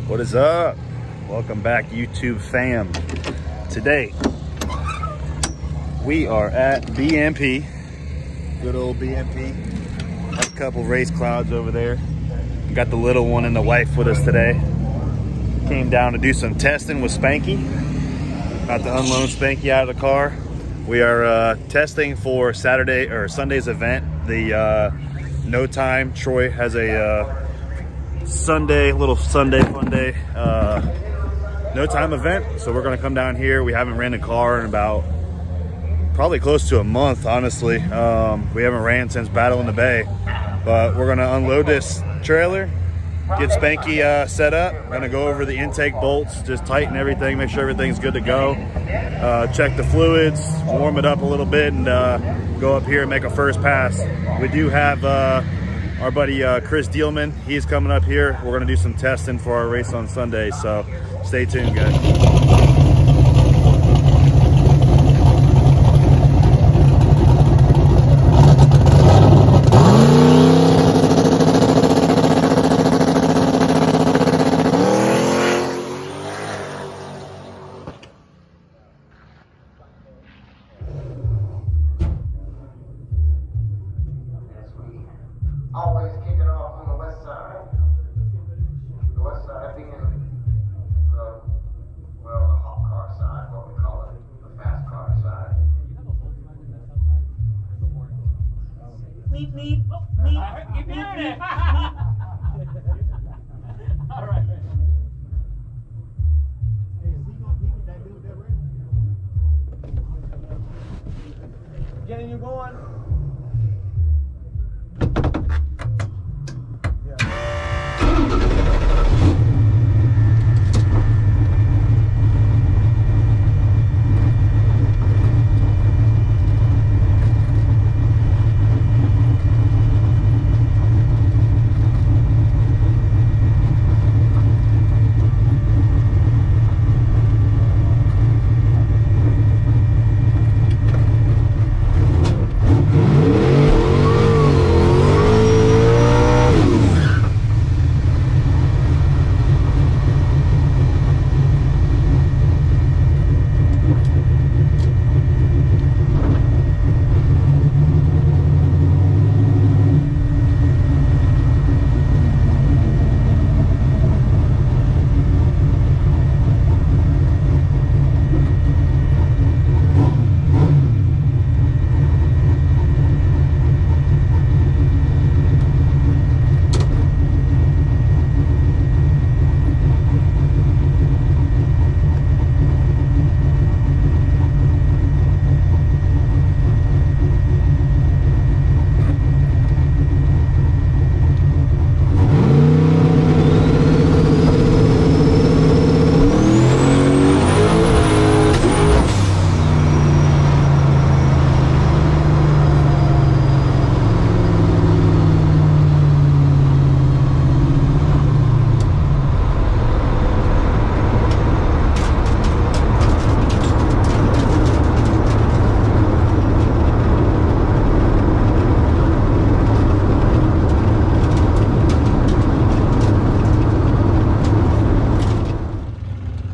What is up? Welcome back, YouTube fam. Today we are at BMP, good old BMP. Have a couple race clouds over there. Got the little one and the wife with us today. Came down to do some testing with Spanky. About to unload Spanky out of the car. We are testing for Saturday or Sunday's event. The No Time. Troy has a little Sunday fun day, No Time event. So we're gonna come down here. We haven't ran a car in about probably close to a month, honestly. We haven't ran since Battle in the Bay, but we're gonna unload this trailer, get Spanky set up. We're gonna go over the intake bolts, just tighten everything, make sure everything's good to go. Check the fluids, warm it up a little bit, and go up here and make a first pass. We do have our buddy Chris Dealman. He's coming up here. We're gonna do some testing for our race on Sunday, so stay tuned, guys. Always kick it off on the west side. The west side being the hot car side, what we call it, the fast car side. Leap, leap, leap. You're doing it. All right. Getting you going.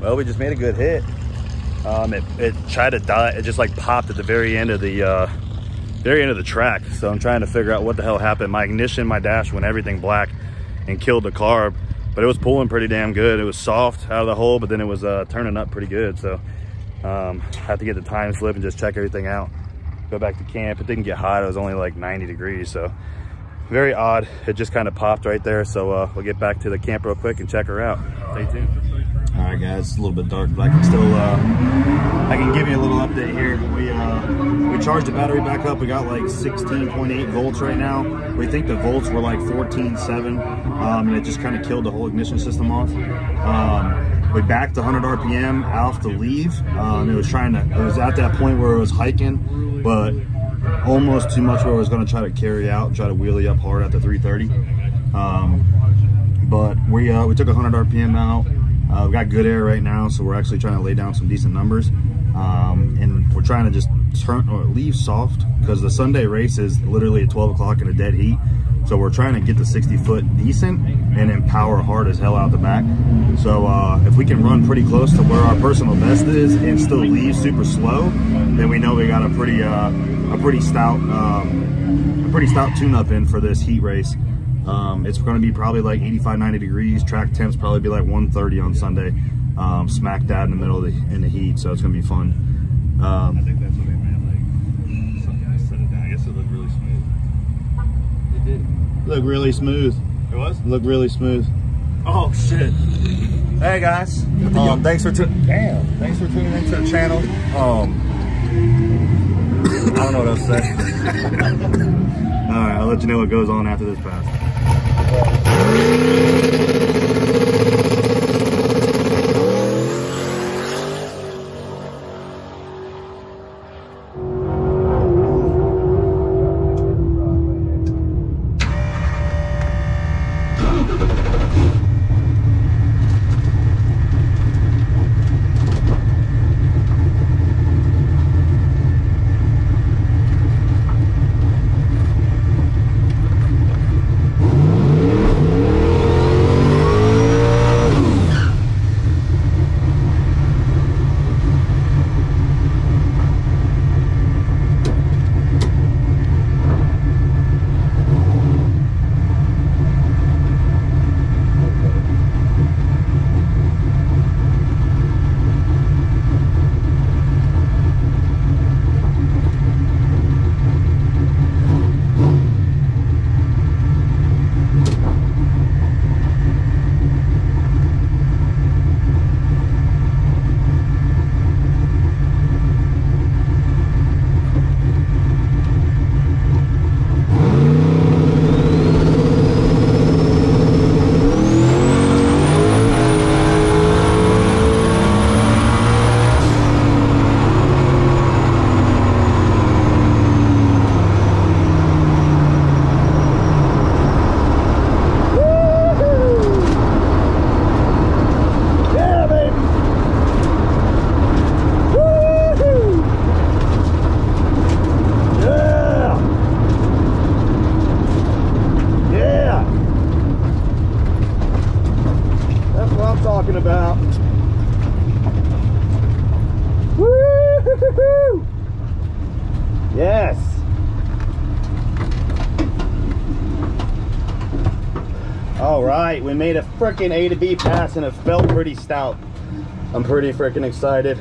Well, we just made a good hit. It tried to die. It just like popped at the very end of the track. So I'm trying to figure out what the hell happened. My ignition, my dash went everything black and killed the carb, but it was pulling pretty damn good. It was soft out of the hole, but then it was turning up pretty good. So I had to get the time slip and just check everything out. Go back to camp. It didn't get hot. It was only like 90 degrees. So very odd. It just kind of popped right there. So we'll get back to the camp real quick and check her out. Stay tuned. All right, guys, it's a little bit dark, but I can still I can give you a little update here. We charged the battery back up. We got like 16.8 volts right now. We think the volts were like 14.7, and it just kind of killed the whole ignition system off. We backed 100 RPM off to leave. It was at that point where it was hiking, but almost too much where it was going to try to carry out and try to wheelie up hard at the 330. But we took 100 RPM out. We got good air right now, so we're actually trying to lay down some decent numbers. And we're trying to just leave soft, because the Sunday race is literally at 12 o'clock in a dead heat. So we're trying to get the 60 foot decent and then power hard as hell out the back. So if we can run pretty close to where our personal best is and still leave super slow, then we know we got a pretty stout tune-up in for this heat race. It's going to be probably like 85, 90 degrees. Track temps probably be like 130 on Sunday. Smack dab in the middle of in the heat, so it's going to be fun. I think that's what they meant. Like, something to set it down. I guess it looked really smooth. It did. Look really smooth. It was? Look really smooth. Oh shit! Hey guys, thanks for tuning into the channel. I don't know what else to say. All right, I'll let you know what goes on after this pass. About. Woo-hoo-hoo-hoo! Yes. All right, we made a freaking A to B pass and it felt pretty stout. I'm pretty freaking excited.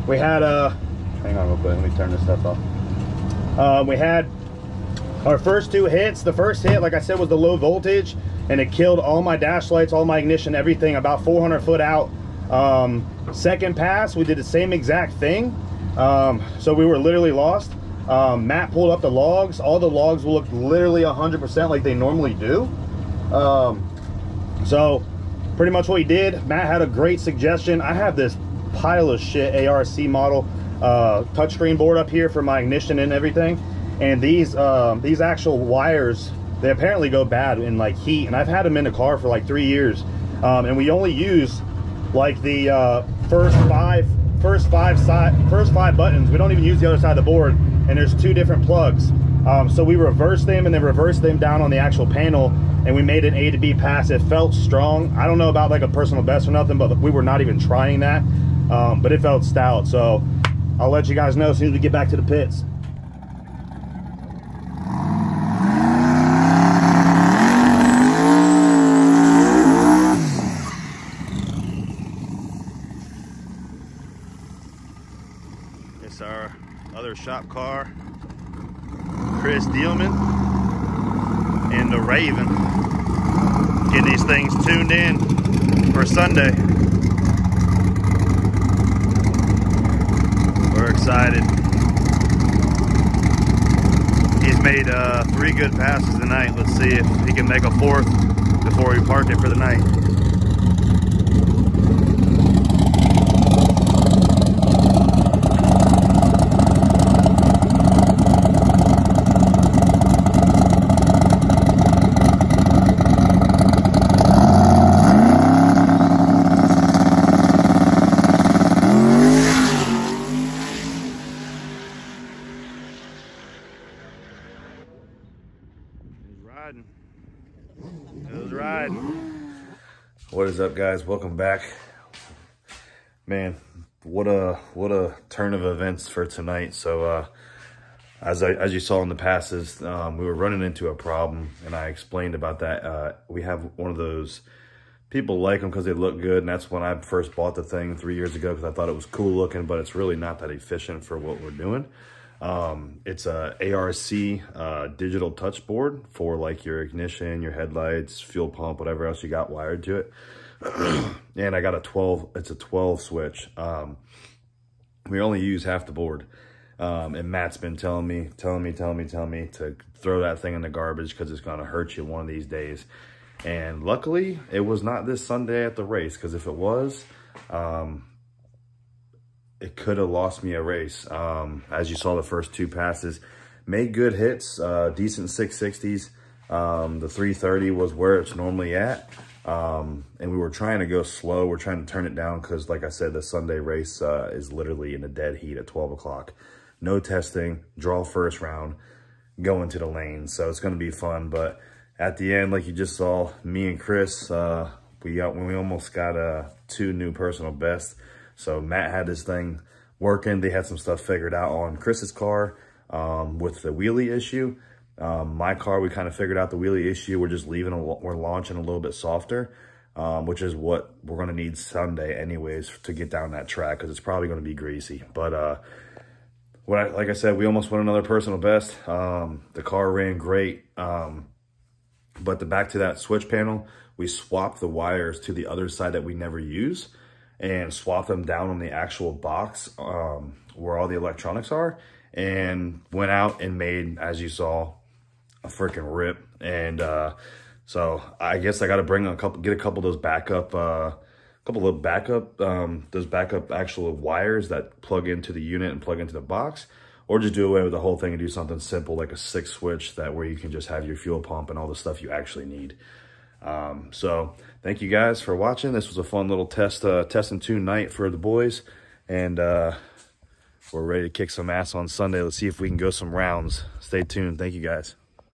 We had hang on real quick, let me turn this stuff off. We had our first two hits. The first hit, like I said, was the low voltage, and it killed all my dash lights, all my ignition, everything, about 400 foot out. Second pass, we did the same exact thing. So we were literally lost. Matt pulled up the logs. All the logs will look literally 100% like they normally do. So pretty much what he did, Matt had a great suggestion. I have this pile of shit ARC model touchscreen board up here for my ignition and everything. And these actual wires, they apparently go bad in like heat, and I've had them in the car for like 3 years, and we only use like the first five buttons. We don't even use the other side of the board, and there's 2 different plugs. So we reversed them and then reversed them down on the actual panel, and we made an A to B pass. It felt strong. I don't know about like a personal best or nothing, but we were not even trying that, but it felt stout. So I'll let you guys know as soon as we get back to the pits. Our other shop car, Chris Dealman and the Raven, getting these things tuned in for Sunday. We're excited. He's made 3 good passes tonight. Let's see if he can make a 4th before we park it for the night. Riding. What is up, guys? Welcome back. Man, what a turn of events for tonight. So as you saw in the passes, we were running into a problem, and I explained about that. We have one of those, people like them because they look good, and that's when I first bought the thing 3 years ago because I thought it was cool looking, but it's really not that efficient for what we're doing. It's a ARC digital touch board for like your ignition, your headlights, fuel pump, whatever else you got wired to it. And I got it's a 12 switch. We only use half the board. And Matt's been telling me to throw that thing in the garbage because it's gonna hurt you one of these days. And luckily it was not this Sunday at the race, because if it was, it could have lost me a race. As you saw, the first two passes made good hits, decent 660s. The 330 was where it's normally at. And we were trying to go slow. We're trying to turn it down because, like I said, the Sunday race is literally in a dead heat at 12 o'clock. No testing, draw first round, go into the lane. So it's going to be fun. But at the end, like you just saw, me and Chris, we almost got 2 new personal bests. So Matt had this thing working. They had some stuff figured out on Chris's car with the wheelie issue. My car, we kind of figured out the wheelie issue. We're just we're launching a little bit softer, which is what we're going to need Sunday anyways to get down that track, because it's probably going to be greasy. But like I said, we almost won another personal best. The car ran great. But back to that switch panel, we swapped the wires to the other side that we never use, and swap them down on the actual box where all the electronics are, and went out and made, as you saw, a freaking rip. And so I guess I got to bring get a couple of those backup, those backup actual wires that plug into the unit and plug into the box, or just do away with the whole thing and do something simple like a 6 switch where you can just have your fuel pump and all the stuff you actually need. So thank you guys for watching. This was a fun little test and tune night for the boys, and we're ready to kick some ass on Sunday. Let's see if we can go some rounds. Stay tuned. Thank you guys.